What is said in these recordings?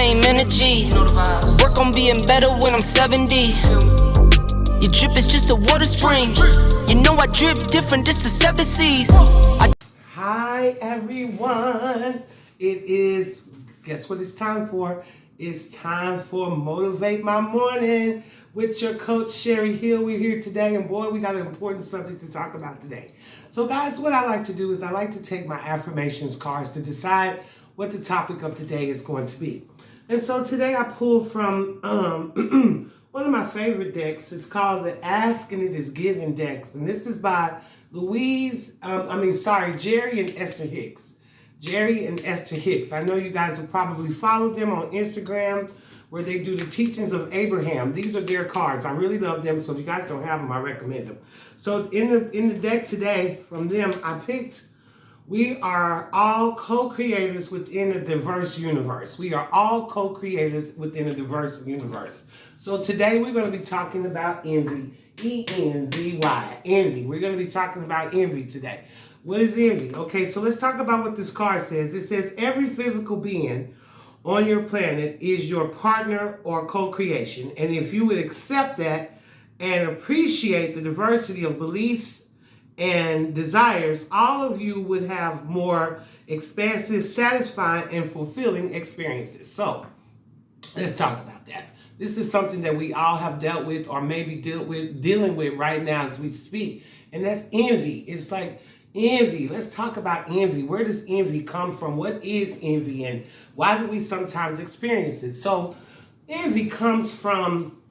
same energy. Work on being better when I'm 70. Your drip is just a water spring. You know I drip different, just the 7 C's. Hi everyone. It is, guess what it's time for? It's time for Motivate My Morning with your coach Sherri Hill. We're here today, and boy, we got an important subject to talk about today. So guys, what I like to do is I like to take my affirmations cards to decide what the topic of today is going to be. And so today I pulled from one of my favorite decks. It's called the Ask and It Is Given decks. And this is by Jerry and Esther Hicks. Jerry and Esther Hicks. I know you guys have probably followed them on Instagram where they do the teachings of Abraham. These are their cards. I really love them. So if you guys don't have them, I recommend them. So in the deck today from them, I picked, we are all co-creators within a diverse universe. We are all co-creators within a diverse universe. So today we're going to be talking about envy. E-N-V-Y. Envy. We're going to be talking about envy today. What is envy? Okay, so let's talk about what this card says. It says every physical being on your planet is your partner or co-creation. And if you would accept that and appreciate the diversity of beliefs and desires, all of you would have more expansive, satisfying, and fulfilling experiences. So let's talk about that. This is something that we all have dealt with or maybe dealing with right now as we speak. And that's envy. It's like envy. Let's talk about envy. Where does envy come from? What is envy and why do we sometimes experience it? So envy comes from,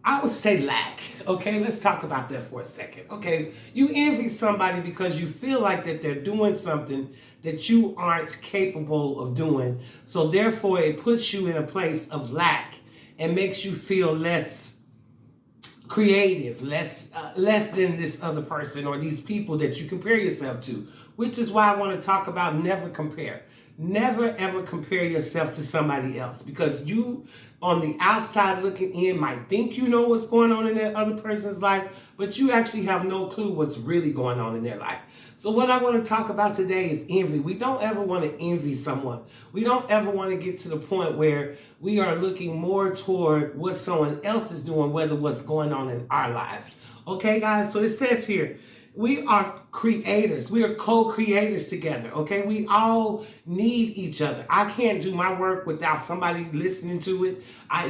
I would say, lack. Okay, let's talk about that for a second. Okay, you envy somebody because you feel like that they're doing something that you aren't capable of doing. So therefore, it puts you in a place of lack and makes you feel less creative, less than this other person or these people that you compare yourself to. Which is why I want to talk about never compare. Never ever compare yourself to somebody else, because you on the outside looking in might think you know what's going on in that other person's life, but you actually have no clue what's really going on in their life. So what I want to talk about today is envy. We don't ever want to envy someone. We don't ever want to get to the point where we are looking more toward what someone else is doing, whether what's going on in our lives. Okay, guys? So it says here, we are creators. We are co-creators together, okay? We all need each other. I can't do my work without somebody listening to it.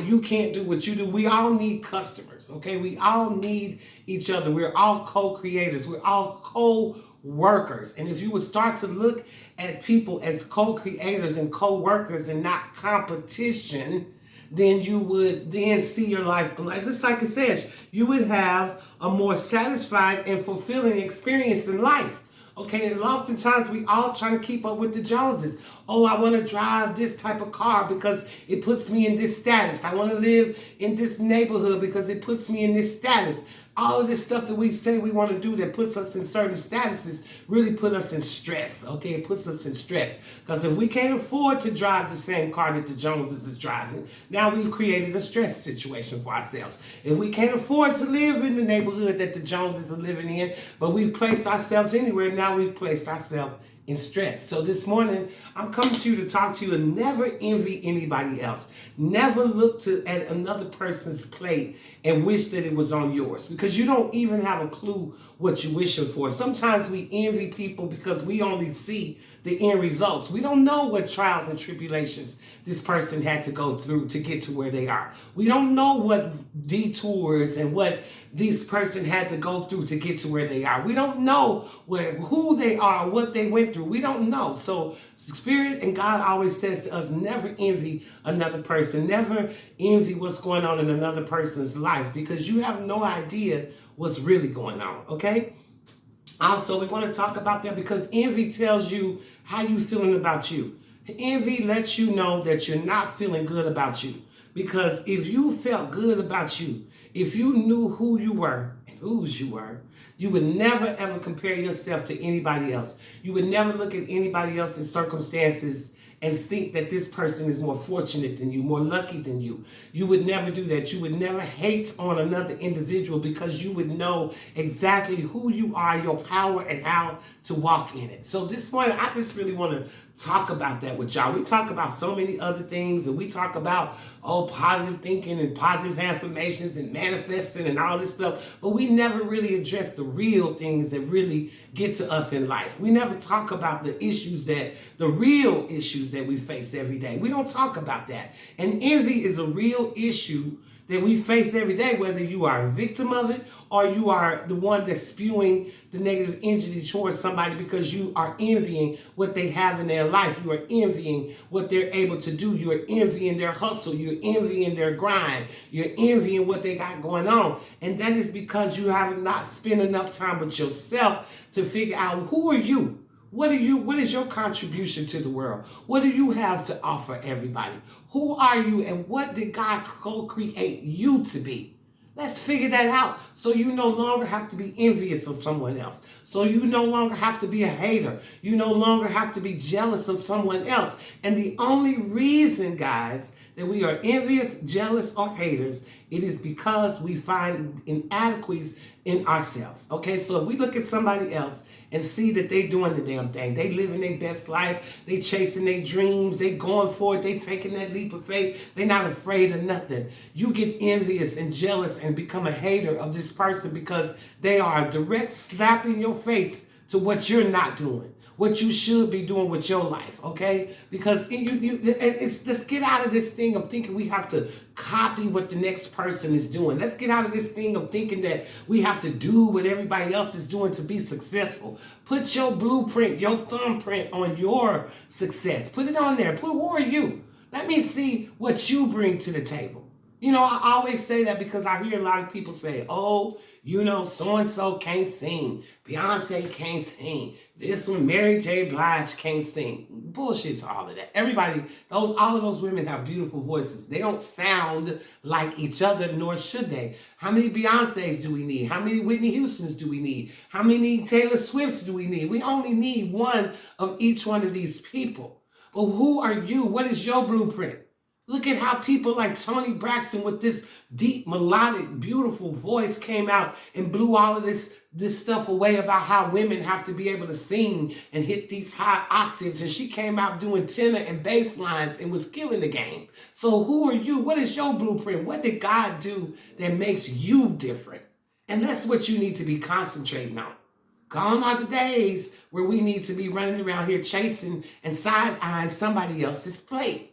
You can't do what you do. We all need customers, okay? We all need each other. We're all co-creators. We're all co-workers. And if you would start to look at people as co-creators and co-workers and not competition, then you would then see your life, just like it says, you would have a more satisfied and fulfilling experience in life. Okay, and oftentimes we all trying to keep up with the Joneses. Oh, I want to drive this type of car because it puts me in this status. I want to live in this neighborhood because it puts me in this status. All of this stuff that we say we want to do that puts us in certain statuses really put us in stress, okay? It puts us in stress. Because if we can't afford to drive the same car that the Joneses is driving, now we've created a stress situation for ourselves. If we can't afford to live in the neighborhood that the Joneses are living in, but we've placed ourselves anywhere, now we've placed ourselves in stress. So this morning, I'm coming to you to talk to you and never envy anybody else. Never look at another person's plate and wish that it was on yours, because you don't even have a clue what you're wishing for. Sometimes we envy people because we only see the end results. We don't know what trials and tribulations this person had to go through to get to where they are. We don't know what detours and what this person had to go through to get to where they are. We don't know who they are, what they went through. We don't know. So Spirit and God always says to us, never envy another person. Never envy what's going on in another person's life, because you have no idea what's really going on, okay? Also, we want to talk about that because envy tells you how you feeling about you. Envy lets you know that you're not feeling good about you. Because if you felt good about you, if you knew who you were and whose you were, you would never ever compare yourself to anybody else. You would never look at anybody else's circumstances and think that this person is more fortunate than you, more lucky than you. You would never do that. You would never hate on another individual, because you would know exactly who you are, your power, and how to walk in it. So this morning, I just really want to talk about that with y'all. We talk about so many other things, and we talk about positive thinking and positive affirmations and manifesting and all this stuff, but we never really address the real things that really get to us in life. We never talk about the real issues that we face every day. We don't talk about that. And envy is a real issue that we face every day, whether you are a victim of it or you are the one that's spewing the negative energy towards somebody because you are envying what they have in their life. You are envying what they're able to do. You are envying their hustle. You're envying their grind. You're envying what they got going on. And that is because you have not spent enough time with yourself to figure out, who are you? What is your contribution to the world? What do you have to offer everybody? Who are you, and what did God co-create you to be? Let's figure that out, so you no longer have to be envious of someone else. So you no longer have to be a hater. You no longer have to be jealous of someone else. And the only reason, guys, that we are envious, jealous, or haters, it is because we find inadequacies in ourselves. Okay, so if we look at somebody else and see that they doing the damn thing, they living their best life, they chasing their dreams, they going for it, they taking that leap of faith, they not afraid of nothing. You get envious and jealous and become a hater of this person because they are a direct slap in your face to what you're not doing, what you should be doing with your life, okay? Because let's get out of this thing of thinking we have to copy what the next person is doing. Let's get out of this thing of thinking that we have to do what everybody else is doing to be successful. Put your blueprint, your thumbprint on your success. Put it on there. Who are you? Let me see what you bring to the table. You know, I always say that because I hear a lot of people say, oh, you know, so-and-so can't sing. Beyonce can't sing. This one, Mary J. Blige can't sing. Bullshit to all of that. Everybody, all of those women have beautiful voices. They don't sound like each other, nor should they. How many Beyoncés do we need? How many Whitney Houstons do we need? How many Taylor Swifts do we need? We only need one of each one of these people. But who are you? What is your blueprint? Look at how people like Toni Braxton with this deep, melodic, beautiful voice came out and blew all of this stuff away about how women have to be able to sing and hit these high octaves. And she came out doing tenor and bass lines and was killing the game. So who are you? What is your blueprint? What did God do that makes you different? And that's what you need to be concentrating on. Gone are the days where we need to be running around here chasing and side-eyeing somebody else's plate.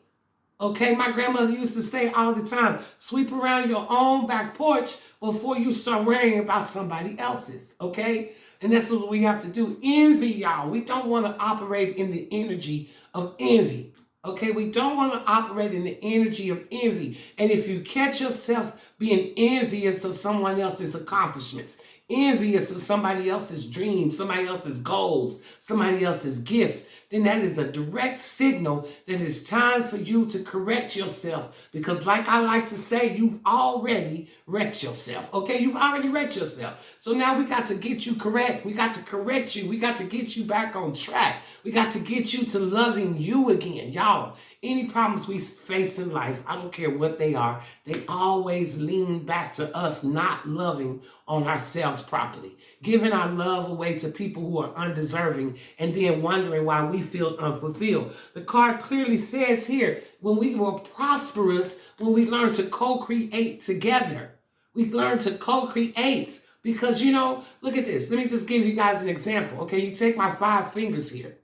Okay, my grandmother used to say all the time, sweep around your own back porch before you start worrying about somebody else's, okay? And that's what we have to do. Envy, y'all. We don't want to operate in the energy of envy, okay? We don't want to operate in the energy of envy. And if you catch yourself being envious of someone else's accomplishments, envious of somebody else's dreams, somebody else's goals, somebody else's gifts, then that is a direct signal that it's time for you to correct yourself. Because like I like to say, you've already wrecked yourself. Okay, you've already wrecked yourself. So now we got to get you correct. We got to correct you. We got to get you back on track. We got to get you to loving you again. Y'all, any problems we face in life, I don't care what they are, they always lean back to us not loving on ourselves properly, giving our love away to people who are undeserving, and then wondering why we feel unfulfilled. The card clearly says here, when we were prosperous, when we learn to co-create together. We learn to co-create because, you know, look at this. Let me just give you guys an example. Okay, you take my 5 fingers here.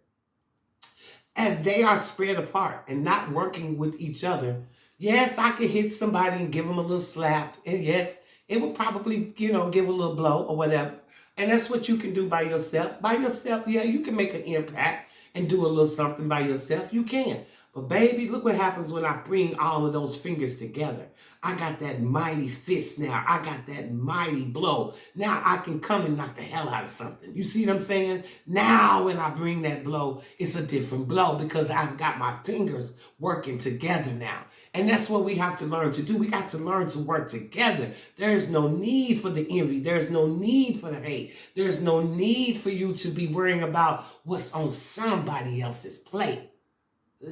As they are spread apart and not working with each other, yes, I could hit somebody and give them a little slap. And yes, it would probably, you know, give a little blow or whatever. And that's what you can do by yourself. By yourself, yeah, you can make an impact and do a little something by yourself. You can. But baby, look what happens when I bring all of those fingers together. I got that mighty fist now. I got that mighty blow. Now I can come and knock the hell out of something. You see what I'm saying? Now when I bring that blow, it's a different blow because I've got my fingers working together now. And that's what we have to learn to do. We got to learn to work together. There is no need for the envy. There's no need for the hate. There's no need for you to be worrying about what's on somebody else's plate.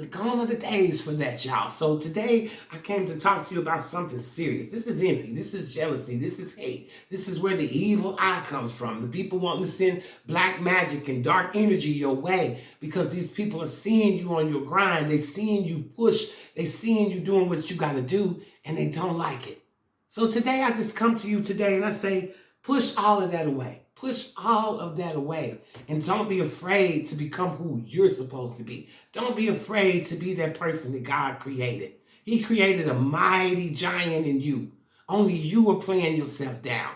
Gone are the days for that, y'all. So today I came to talk to you about something serious. This is envy. This is jealousy. This is hate. This is where the evil eye comes from. The people wanting to send black magic and dark energy your way because these people are seeing you on your grind. They're seeing you push. They're seeing you doing what you got to do, and they don't like it. So today I just come to you today and I say, push all of that away. Push all of that away. And don't be afraid to become who you're supposed to be. Don't be afraid to be that person that God created. He created a mighty giant in you. Only you are playing yourself down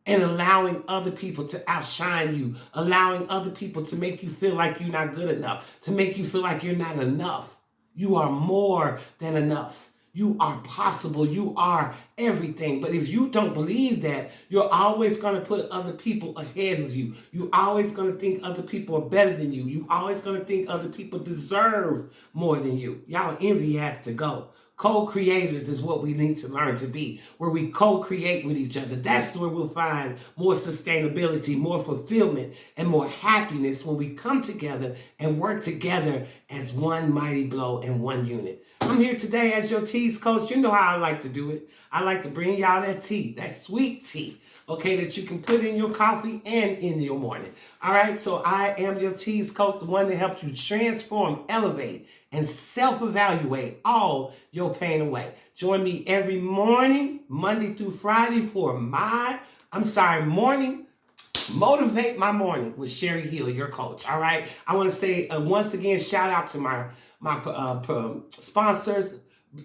and allowing other people to outshine you, allowing other people to make you feel like you're not good enough, to make you feel like you're not enough. You are more than enough. You are possible. You are everything. But if you don't believe that, you're always going to put other people ahead of you. You're always going to think other people are better than you. You're always going to think other people deserve more than you. Y'all, envy has to go. Co-creators is what we need to learn to be, where we co-create with each other. That's where we'll find more sustainability, more fulfillment, and more happiness when we come together and work together as one mighty blow and one unit. I'm here today as your tease coach. You know how I like to do it. I like to bring y'all that tea, that sweet tea, okay, that you can put in your coffee and in your morning. All right, so I am your tease coach, the one that helps you transform, elevate, and self-evaluate all your pain away. Join me every morning, Monday through Friday for morning, Motivate My Morning with Sherri Hill, your coach. All right, I want to say once again, shout out to my sponsors,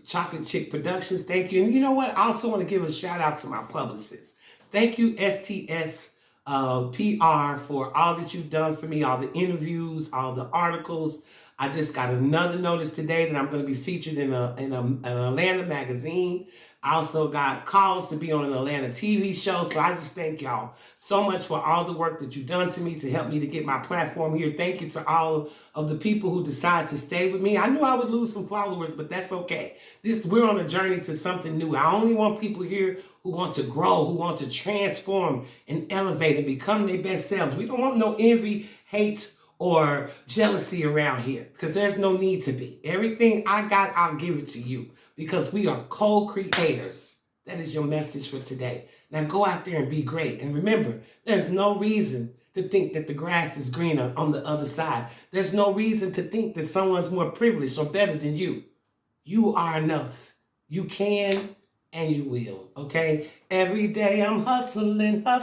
Chocolate Chick Productions. Thank you. And you know what? I also want to give a shout out to my publicists. Thank you, STS PR, for all that you've done for me, all the interviews, all the articles. I just got another notice today that I'm going to be featured in an Atlanta magazine. I also got calls to be on an Atlanta TV show. So I just thank y'all so much for all the work that you've done to me to help me to get my platform here. Thank you to all of the people who decide to stay with me. I knew I would lose some followers, but that's okay. We're on a journey to something new. I only want people here who want to grow, who want to transform and elevate and become their best selves. We don't want no envy, hate, or jealousy around here, because there's no need to be. Everything I got, I'll give it to you, because we are co-creators. That is your message for today. Now go out there and be great. And remember, there's no reason to think that the grass is greener on the other side. There's no reason to think that someone's more privileged or better than you. You are enough. You can and you will, okay? Every day I'm hustling. I'll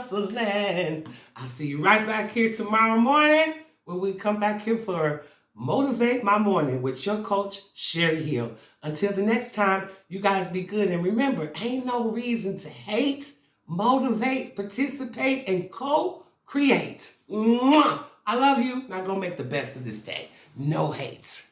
see you right back here tomorrow morning, when we come back here for Motivate My Morning with your coach, Sherri Hill. Until the next time, you guys be good. And remember, ain't no reason to hate, motivate, participate, and co-create. Mwah! I love you. Now go make the best of this day. No hate.